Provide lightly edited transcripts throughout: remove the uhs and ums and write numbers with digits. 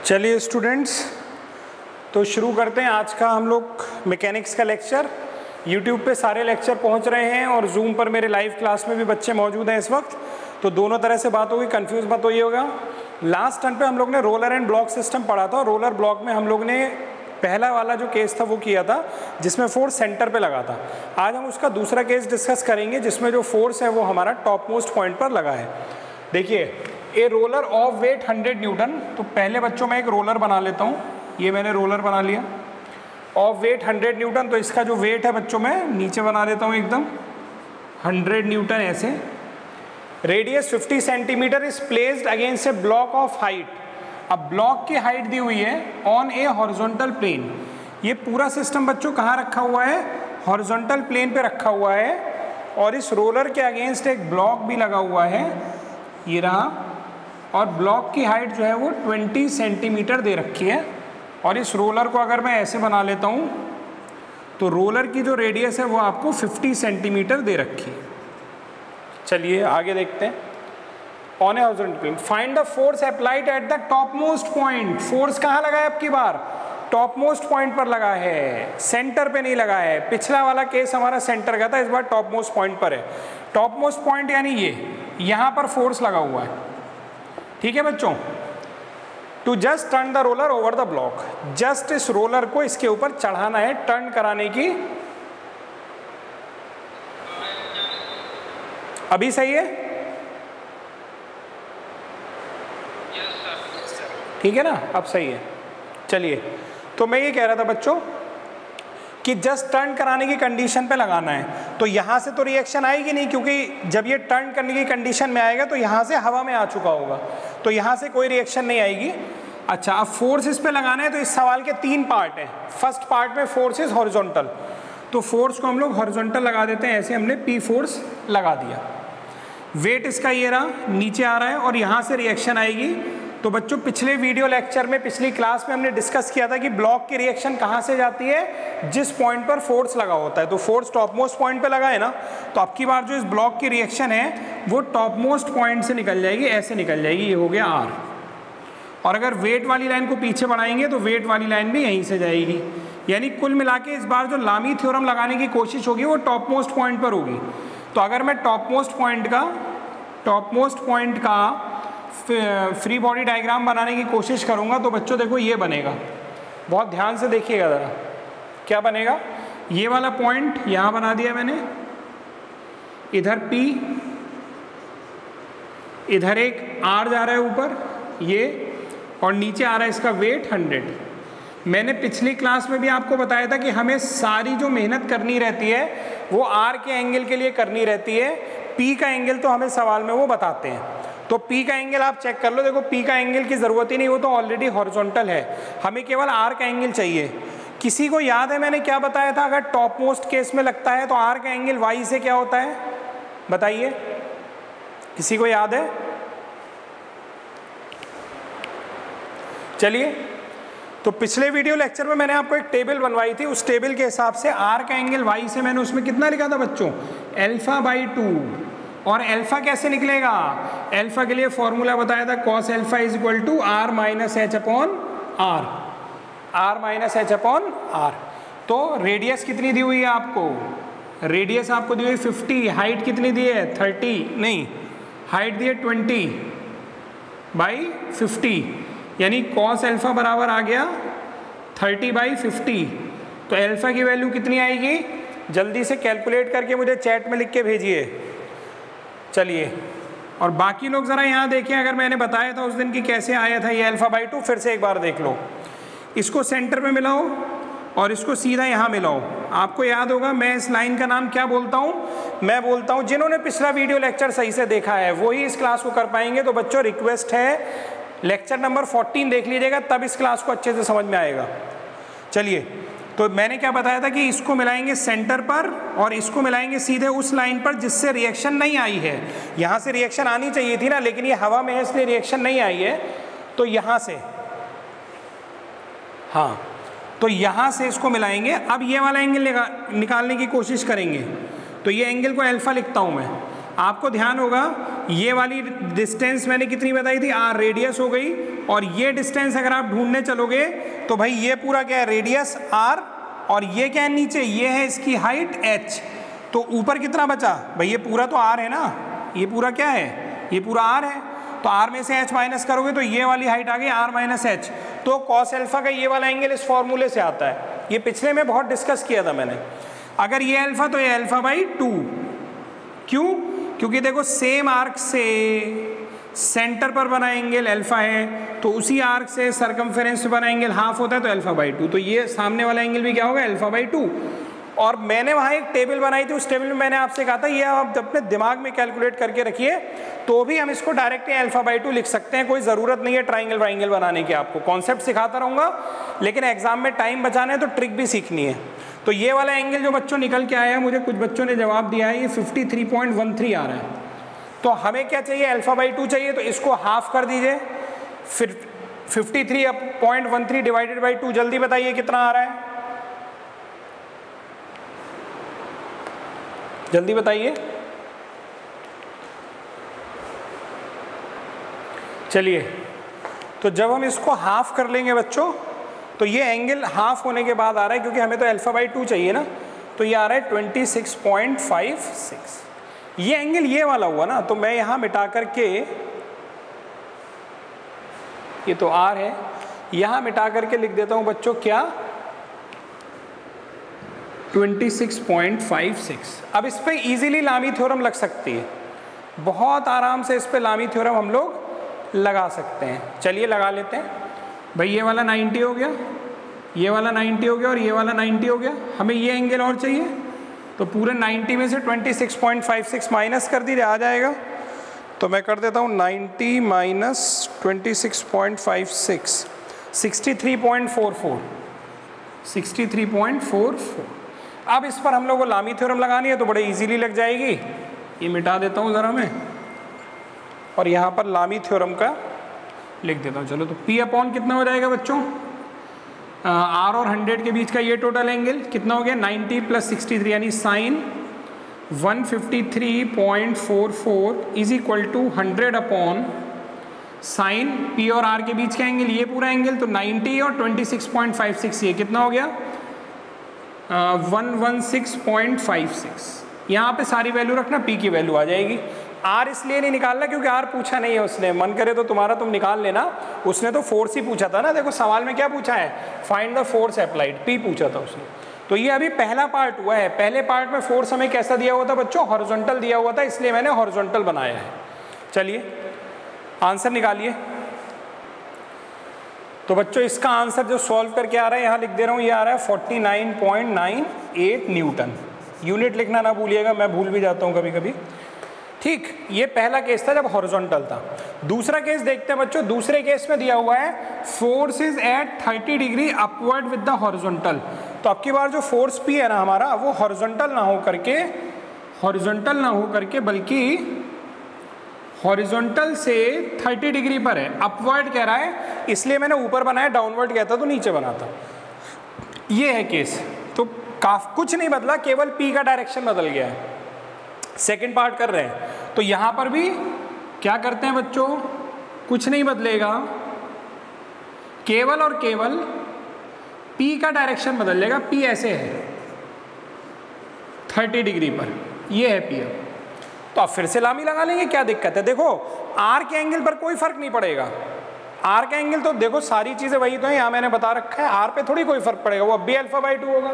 चलिए स्टूडेंट्स, तो शुरू करते हैं आज का हम लोग मैकेनिक्स का लेक्चर। यूट्यूब पे सारे लेक्चर पहुंच रहे हैं और जूम पर मेरे लाइव क्लास में भी बच्चे मौजूद हैं इस वक्त, तो दोनों तरह से बात होगी, कंफ्यूज मत होइएगा। लास्ट टर्न पे हम लोग ने रोलर एंड ब्लॉक सिस्टम पढ़ा था। रोलर ब्लॉक में हम लोग ने पहला वाला जो केस था वो किया था जिसमें फोर्स सेंटर पे लगा था। आज हम उसका दूसरा केस डिस्कस करेंगे जिसमें जो फोर्स है वो हमारा टॉप मोस्ट पॉइंट पर लगा है। देखिए, a roller of weight 100 newton. तो पहले बच्चों मैं एक रोलर बना लेता हूँ। ये मैंने रोलर बना लिया ऑफ वेट 100 न्यूटन। तो इसका जो वेट है बच्चों मैं नीचे बना देता हूँ एकदम 100 न्यूटन ऐसे। Radius 50 centimetre is placed against A block of height. अब ब्लॉक की हाइट दी हुई है ऑन ए हॉरिजॉन्टल प्लेन। ये पूरा सिस्टम बच्चों कहाँ रखा हुआ है? हॉरिजॉन्टल प्लेन पे रखा हुआ है और इस रोलर के अगेंस्ट एक ब्लॉक भी लगा हुआ है, ये रहा। और ब्लॉक की हाइट जो है वो 20 सेंटीमीटर दे रखी है। और इस रोलर को अगर मैं ऐसे बना लेता हूँ तो रोलर की जो रेडियस है वो आपको 50 सेंटीमीटर दे रखी है। चलिए आगे देखते हैं। On a horizontal plane find the force applied at the top most point. Force कहाँ लगा है आपकी बार? टॉप मोस्ट पॉइंट पर लगा है, सेंटर पे नहीं लगा है। पिछला वाला केस हमारा सेंटर का था, इस बार टॉप मोस्ट पॉइंट पर है। टॉप मोस्ट पॉइंट यानी ये यहाँ पर फोर्स लगा हुआ है, ठीक है बच्चों। To just turn the roller over the block. Just इस रोलर को इसके ऊपर चढ़ाना है, टर्न कराने की। अभी सही है? ठीक है ना, अब सही है। चलिए, तो मैं ये कह रहा था बच्चों कि जस्ट टर्न कराने की कंडीशन पे लगाना है। तो यहाँ से तो रिएक्शन आएगी नहीं, क्योंकि जब ये टर्न करने की कंडीशन में आएगा तो यहाँ से हवा में आ चुका होगा, तो यहाँ से कोई रिएक्शन नहीं आएगी। अच्छा, अब फोर्स इस पे लगाना है। तो इस सवाल के 3 पार्ट हैं। फर्स्ट पार्ट में फोर्स इज हॉरिजॉन्टल, तो फोर्स को हम लोग हॉरिजॉन्टल लगा देते हैं। ऐसे हमने पी फोर्स लगा दिया। वेट इसका ये रहा, नीचे आ रहा है और यहाँ से रिएक्शन आएगी। तो बच्चों पिछले वीडियो लेक्चर में, पिछली क्लास में हमने डिस्कस किया था कि ब्लॉक की रिएक्शन कहाँ से जाती है? जिस पॉइंट पर फोर्स लगा होता है। तो फोर्स टॉप मोस्ट पॉइंट पे लगा है ना, तो अब की बार जो इस ब्लॉक की रिएक्शन है वो टॉप मोस्ट पॉइंट से निकल जाएगी, ऐसे निकल जाएगी। ये हो गया आर। और अगर वेट वाली लाइन को पीछे बढ़ाएंगे तो वेट वाली लाइन भी यहीं से जाएगी। यानी कुल मिला के इस बार जो लामी थ्योरम लगाने की कोशिश होगी वो टॉप मोस्ट पॉइंट पर होगी। तो अगर मैं टॉप मोस्ट पॉइंट का फ्री बॉडी डायग्राम बनाने की कोशिश करूंगा तो बच्चों देखो ये बनेगा। बहुत ध्यान से देखिएगा ज़रा, क्या बनेगा? ये वाला पॉइंट यहाँ बना दिया मैंने, इधर P, इधर एक R जा रहा है ऊपर ये, और नीचे आ रहा है इसका वेट 100। मैंने पिछली क्लास में भी आपको बताया था कि हमें सारी जो मेहनत करनी रहती है वो R के एंगल के लिए करनी रहती है। P का एंगल तो हमें सवाल में वो बताते हैं। तो P का एंगल आप चेक कर लो। देखो P का एंगल की ज़रूरत ही नहीं, वो तो ऑलरेडी हॉरिजॉन्टल है। हमें केवल R का एंगल चाहिए। किसी को याद है मैंने क्या बताया था? अगर टॉप मोस्ट केस में लगता है तो R का एंगल Y से क्या होता है, बताइए? किसी को याद है? चलिए, तो पिछले वीडियो लेक्चर में मैंने आपको एक टेबल बनवाई थी। उस टेबल के हिसाब से R का एंगल Y से मैंने उसमें कितना लिखा था बच्चों? α/2। और अल्फा कैसे निकलेगा? अल्फा के लिए फॉर्मूला बताया था, cos alpha is equal to R minus H upon R। R minus H upon R। तो रेडियस कितनी दी हुई है आपको? रेडियस आपको दी हुई 50। हाइट कितनी दी है? 30 नहीं, हाइट दी है 20/50। यानी cos अल्फा बराबर आ गया 30/50। तो अल्फा की वैल्यू कितनी आएगी? जल्दी से कैलकुलेट करके मुझे चैट में लिख के भेजिए। चलिए, और बाकी लोग ज़रा यहाँ देखें, अगर मैंने बताया था उस दिन कि कैसे आया था ये α/2, फिर से एक बार देख लो। इसको सेंटर में मिलाओ और इसको सीधा यहाँ मिलाओ। आपको याद होगा मैं इस लाइन का नाम क्या बोलता हूँ? मैं बोलता हूँ, जिन्होंने पिछला वीडियो लेक्चर सही से देखा है वही इस क्लास को कर पाएंगे। तो बच्चों रिक्वेस्ट है, लेक्चर नंबर 14 देख लीजिएगा, तब इस क्लास को अच्छे से समझ में आएगा। चलिए, तो मैंने क्या बताया था कि इसको मिलाएंगे सेंटर पर और इसको मिलाएंगे सीधे उस लाइन पर जिससे रिएक्शन नहीं आई है। यहाँ से रिएक्शन आनी चाहिए थी ना, लेकिन ये हवा में है इसलिए रिएक्शन नहीं आई है। तो यहाँ से, हाँ, तो यहाँ से इसको मिलाएंगे। अब ये वाला एंगल निकालने की कोशिश करेंगे। तो ये एंगल को अल्फा लिखता हूँ मैं। आपको ध्यान होगा ये वाली डिस्टेंस मैंने कितनी बताई थी, r रेडियस हो गई, और ये डिस्टेंस अगर आप ढूंढने चलोगे तो भाई ये पूरा क्या है, रेडियस r, और ये क्या है नीचे, ये है इसकी हाइट h। तो ऊपर कितना बचा भाई, ये पूरा तो r है ना, ये पूरा क्या है, ये पूरा r है, तो r में से h माइनस करोगे तो ये वाली हाइट आ गई r माइनस h। तो cos अल्फा का ये वाला एंगल इस फॉर्मूले से आता है, ये पिछले में बहुत डिस्कस किया था मैंने। अगर ये अल्फा तो ये अल्फा बाई 2, क्यों, क्योंकि देखो सेम आर्क से सेंटर पर बना एंगल अल्फा है, तो उसी आर्क से सरकमफेरेंस पे बना एंगल हाफ होता है, तो अल्फा बाई 2, तो ये सामने वाला एंगल भी क्या होगा, अल्फा बाई 2। और मैंने वहाँ एक टेबल बनाई थी, उस टेबल में मैंने आपसे कहा था ये आप अपने दिमाग में कैलकुलेट करके रखिए, तो भी हम इसको डायरेक्ट अल्फा बाई 2 लिख सकते हैं, कोई ज़रूरत नहीं है ट्राइंगल वाइंगल बनाने की। आपको कॉन्सेप्ट सिखाता रहूँगा, लेकिन एग्जाम में टाइम बचाना है तो ट्रिक भी सीखनी है। तो ये वाला एंगल जो बच्चों निकल के आया है, मुझे कुछ बच्चों ने जवाब दिया है, ये 53.13 आ रहा है। तो हमें क्या चाहिए, अल्फा बाई 2 चाहिए, तो इसको हाफ कर दीजिए, फिर 53.13 डिवाइडेड बाई 2, जल्दी बताइए कितना आ रहा है, जल्दी बताइए। चलिए, तो जब हम इसको हाफ कर लेंगे बच्चों, तो ये एंगल हाफ होने के बाद आ रहा है, क्योंकि हमें तो अल्फा बाई 2 चाहिए ना, तो ये आ रहा है 26.56। ये एंगल ये वाला हुआ ना, तो मैं यहाँ मिटा करके, ये तो R है, यहाँ मिटा करके लिख देता हूँ बच्चों क्या, 26.56। अब इस पर इजीली लामी थ्योरम लग सकती है, बहुत आराम से इस पर लामी थ्योरम हम लोग लगा सकते हैं। चलिए लगा लेते हैं भाई। ये वाला 90 हो गया, ये वाला 90 हो गया, और ये वाला 90 हो गया। हमें ये एंगल और चाहिए, तो पूरे 90 में से 26.56 माइनस कर दीजिए, आ जाएगा। तो मैं कर देता हूँ 90 माइनस 26.56, 63.44, 63.44। अब इस पर हम लोग को लामी थ्योरम लगानी है, तो बड़े इजीली लग जाएगी। ये मिटा देता हूँ ज़रा मैं, और यहाँ पर लामी थ्योरम का लिख देता हूँ। चलो, तो P अपॉन कितना हो जाएगा बच्चों, R और 100 के बीच का ये टोटल एंगल कितना हो गया, 90 प्लस 63, यानी sine 153.44 is equal to 100 upon sine P और R के बीच का एंगल, ये पूरा एंगल, तो 90 और 26.56, ये कितना हो गया, 116.56। यहाँ पे सारी वैल्यू रखना, P की वैल्यू आ जाएगी। R इसलिए नहीं निकालना क्योंकि R पूछा नहीं है उसने, मन करे तो तुम्हारा तुम निकाल लेना, उसने तो फोर्स ही पूछा था ना। देखो सवाल में क्या पूछा है, find the force applied, P पूछा था उसने। तो ये अभी पहला पार्ट हुआ है। पहले पार्ट में फोर्स हमें कैसा दिया हुआ था बच्चों, हॉरिजॉन्टल दिया हुआ था, इसलिए मैंने हॉरिजॉन्टल बनाया है। चलिए आंसर निकालिए। तो बच्चों इसका आंसर जो सॉल्व करके आ रहा है, यहाँ लिख दे रहा हूँ, ये आ रहा है 49.98 न्यूटन। यूनिट लिखना ना भूलिएगा, मैं भूल भी जाता हूँ कभी कभी। ठीक, ये पहला केस था जब हॉरिजॉन्टल था। दूसरा केस देखते हैं बच्चों। दूसरे केस में दिया हुआ है force is at 30 degree upward with the horizontal. तो अब की बार जो फोर्स P है ना हमारा, वो हॉरिजॉन्टल ना हो करके बल्कि हॉरिजॉन्टल से 30 डिग्री पर है, अपवर्ड कह रहा है, इसलिए मैंने ऊपर बनाया, डाउनवर्ड कहता तो नीचे बनाता। ये है केस। तो कुछ नहीं बदला, केवल P का डायरेक्शन बदल गया है। सेकंड पार्ट कर रहे हैं, तो यहाँ पर भी क्या करते हैं बच्चों, कुछ नहीं बदलेगा, केवल और केवल P का डायरेक्शन बदल जाएगा। P ऐसे है 30 डिग्री पर, ये है P। तो अब फिर से लामी लगा लेंगे, क्या दिक्कत है। देखो R के एंगल पर कोई फर्क नहीं पड़ेगा। R का एंगल तो देखो सारी चीज़ें वही तो है, यहाँ मैंने बता रखा है। R पे थोड़ी कोई फर्क पड़ेगा, वो अब भी अल्फा बाई 2 होगा,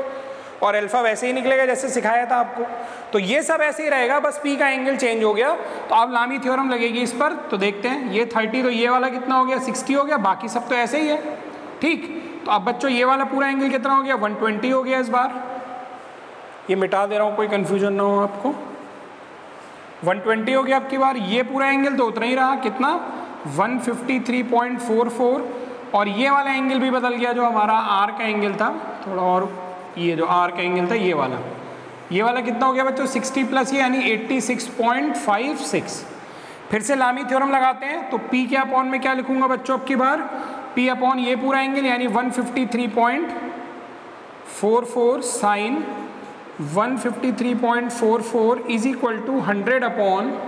और अल्फा वैसे ही निकलेगा जैसे सिखाया था आपको। तो ये सब ऐसे ही रहेगा, बस P का एंगल चेंज हो गया। तो अब लामी थ्योरम लगेगी इस पर। तो देखते हैं, ये 30, तो ये वाला कितना हो गया, 60 हो गया, बाकी सब तो ऐसे ही है। ठीक, तो अब बच्चों ये वाला पूरा एंगल कितना हो गया, 120 हो गया। इस बार ये मिटा दे रहा हूँ, कोई कन्फ्यूजन ना हो आपको। 120 हो गया अब की बार। ये पूरा एंगल तो उतना ही रहा, कितना, 153.44, और ये वाला एंगल भी बदल गया, जो हमारा R का एंगल था थोड़ा, और ये जो R का एंगल था, ये वाला कितना हो गया बच्चों, 60 प्लस ये, यानी 86.56। फिर से लामी थ्योरम लगाते हैं। तो P के अपॉन में क्या लिखूंगा बच्चों अब की बार, P अपॉन ये पूरा एंगल, यानी 153.44 sine 153.44 is equal to 100 upon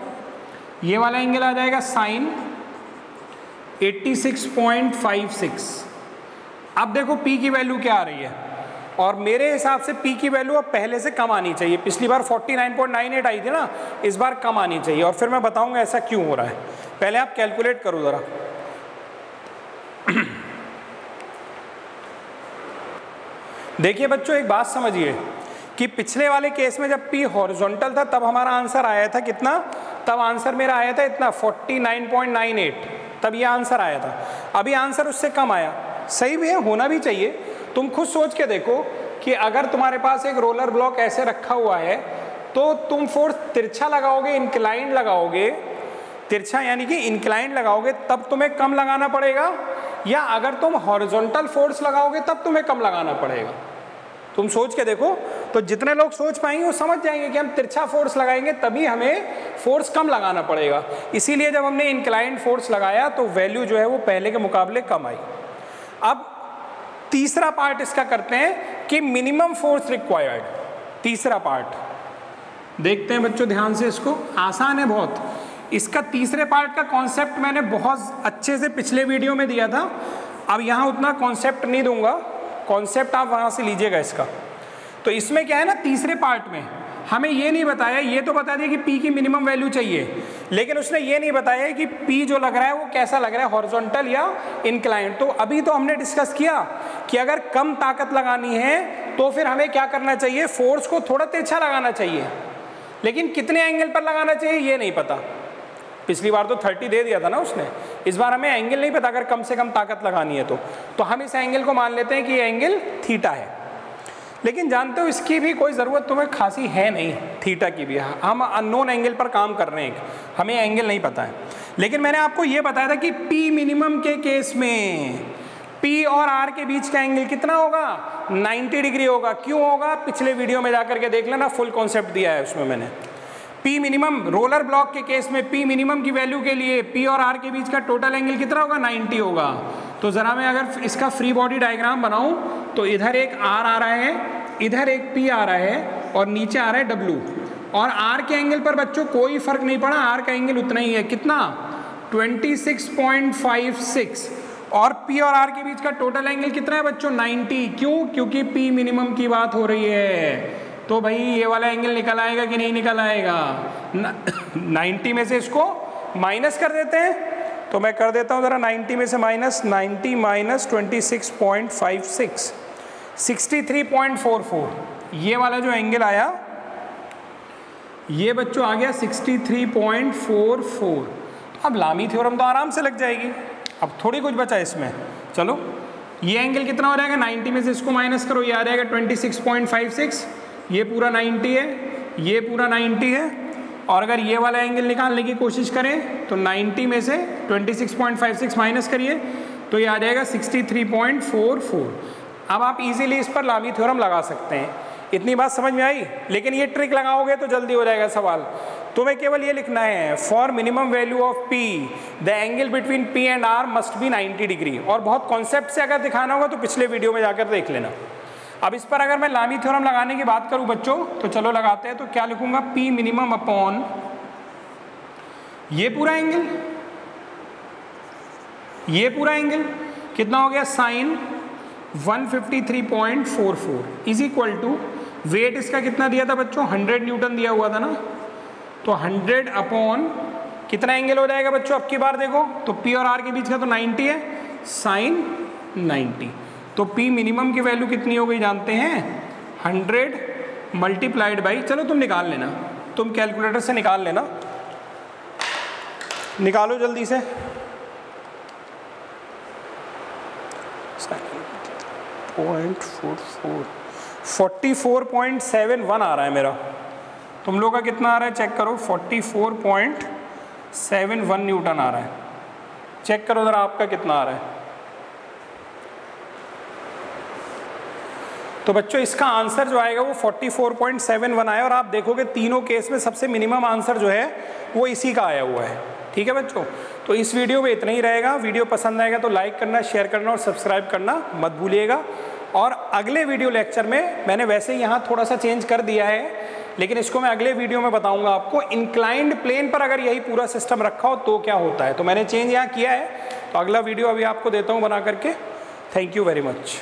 ये वाला एंगल आ जाएगा साइन 86.56। अब देखो P की वैल्यू क्या आ रही है, और मेरे हिसाब से P की वैल्यू अब पहले से कम आनी चाहिए। पिछली बार 49.98 आई थी ना, इस बार कम आनी चाहिए, और फिर मैं बताऊंगा ऐसा क्यों हो रहा है। पहले आप कैलकुलेट करो ज़रा। देखिए बच्चों, एक बात समझिए कि पिछले वाले केस में जब P हॉरिजॉन्टल था तब हमारा आंसर आया था कितना, तब आंसर मेरा आया था इतना 49.98, तब ये आंसर आया था। अभी आंसर उससे कम आया, सही भी है, होना भी चाहिए। तुम खुद सोच के देखो कि अगर तुम्हारे पास एक रोलर ब्लॉक ऐसे रखा हुआ है तो तुम फोर्स तिरछा लगाओगे, इंक्लाइंड लगाओगे, तिरछा यानी कि इंक्लाइंड लगाओगे तब तुम्हें कम लगाना पड़ेगा, या अगर तुम हॉरिजॉन्टल फोर्स लगाओगे तब तुम्हें कम लगाना पड़ेगा। तुम सोच के देखो, तो जितने लोग सोच पाएंगे वो समझ जाएंगे कि हम तिरछा फोर्स लगाएंगे तभी हमें फोर्स कम लगाना पड़ेगा। इसीलिए जब हमने इंक्लाइंड फोर्स लगाया तो वैल्यू जो है वो पहले के मुकाबले कम आई। अब तीसरा पार्ट इसका करते हैं कि मिनिमम फोर्स रिक्वायर्ड। तीसरा पार्ट देखते हैं बच्चों ध्यान से, इसको आसान है बहुत। इसका तीसरे पार्ट का कॉन्सेप्ट मैंने बहुत अच्छे से पिछले वीडियो में दिया था, अब यहाँ उतना कॉन्सेप्ट नहीं दूंगा, कॉन्सेप्ट आप वहाँ से लीजिएगा इसका। तो इसमें क्या है ना, तीसरे पार्ट में हमें ये नहीं बताया, ये तो बता दिया कि P की मिनिमम वैल्यू चाहिए, लेकिन उसने ये नहीं बताया कि P जो लग रहा है वो कैसा लग रहा है, हॉरिजॉन्टल या इंक्लाइंड। तो अभी तो हमने डिस्कस किया कि अगर कम ताकत लगानी है तो फिर हमें क्या करना चाहिए, फोर्स को थोड़ा तिरछा लगाना चाहिए, लेकिन कितने एंगल पर लगाना चाहिए ये नहीं पता। पिछली बार तो 30 दे दिया था ना उसने, इस बार हमें एंगल नहीं पता अगर कम से कम ताकत लगानी है तो हम इस एंगल को मान लेते हैं कि ये एंगल थीटा है। लेकिन जानते हो इसकी भी कोई ज़रूरत तुम्हें खासी है नहीं, थीटा की भी। हम अननोन एंगल पर काम कर रहे हैं, हमें एंगल नहीं पता है। लेकिन मैंने आपको ये बताया था कि P मिनिमम के केस में P और R के बीच का एंगल कितना होगा, 90 डिग्री होगा। क्यों होगा, पिछले वीडियो में जाकर के देख लेना, फुल कॉन्सेप्ट दिया है उसमें मैंने। P मिनिमम रोलर ब्लॉक के केस में P मिनिमम की वैल्यू के लिए P और R के बीच का टोटल एंगल कितना होगा, 90 होगा। तो ज़रा मैं अगर इसका फ्री बॉडी डायग्राम बनाऊं तो इधर एक R आ रहा है, इधर एक P आ रहा है, और नीचे आ रहा है W। और R के एंगल पर बच्चों कोई फर्क नहीं पड़ा, R का एंगल उतना ही है, कितना, 26.56। और P और R के बीच का टोटल एंगल कितना है बच्चों, 90। क्यों, क्योंकि P मिनिमम की बात हो रही है। तो भाई ये वाला एंगल निकल आएगा कि नहीं निकल आएगा, 90 में से इसको माइनस कर देते हैं। तो मैं कर देता हूँ ज़रा, 90 में से माइनस, 90 माइनस 26.56, 63.44। ये वाला जो एंगल आया ये बच्चों आ गया 63.44। अब लामी थ्योरम तो आराम से लग जाएगी, अब थोड़ी कुछ बचा इसमें। चलो ये एंगल कितना हो जाएगा, 90 में से इसको माइनस करो, ये आ जाएगा 26.56। ये पूरा 90 है, ये पूरा 90 है, और अगर ये वाला एंगल निकालने की कोशिश करें तो 90 में से 26.56 माइनस करिए तो ये आ जाएगा 63.44। अब आप इजीली इस पर लामी थ्योरम लगा सकते हैं। इतनी बात समझ में आई, लेकिन ये ट्रिक लगाओगे तो जल्दी हो जाएगा सवाल। तुम्हें केवल ये लिखना है, for minimum value of P the angle between P and R must be 90 degree. और बहुत कॉन्सेप्ट से अगर दिखाना होगा तो पिछले वीडियो में जाकर देख लेना। अब इस पर अगर मैं लामी थ्योरम लगाने की बात करूं बच्चों तो चलो लगाते हैं। तो क्या लिखूंगा, P मिनिमम अपॉन ये पूरा एंगल, ये पूरा एंगल कितना हो गया, sine 153.44 is equal to, weight इसका कितना दिया था बच्चों, 100 न्यूटन दिया हुआ था ना, तो 100 अपॉन कितना एंगल हो जाएगा बच्चों, अब की बार देखो तो P और R के बीच का तो 90 है, साइन 90। तो P मिनिमम की वैल्यू कितनी हो गई जानते हैं, 100 मल्टीप्लाइड बाई, चलो तुम निकाल लेना, तुम कैलकुलेटर से निकाल लेना, निकालो जल्दी से। 44.71 आ रहा है मेरा, तुम लोग का कितना आ रहा है चेक करो, 44.71 न्यूटन आ रहा है, चेक करो ज़रा आपका कितना आ रहा है। तो बच्चों इसका आंसर जो आएगा वो 44.71 आया, और आप देखोगे तीनों केस में सबसे मिनिमम आंसर जो है वो इसी का आया हुआ है। ठीक है बच्चों, तो इस वीडियो में इतना ही रहेगा। वीडियो पसंद आएगा तो लाइक करना, शेयर करना और सब्सक्राइब करना मत भूलिएगा। और अगले वीडियो लेक्चर में मैंने वैसे ही यहाँ थोड़ा सा चेंज कर दिया है, लेकिन इसको मैं अगले वीडियो में बताऊंगा आपको। इंक्लाइंड प्लेन पर अगर यही पूरा सिस्टम रखा हो तो क्या होता है, तो मैंने चेंज यहाँ किया है। तो अगला वीडियो अभी आपको देता हूँ बना करके। Thank you very much.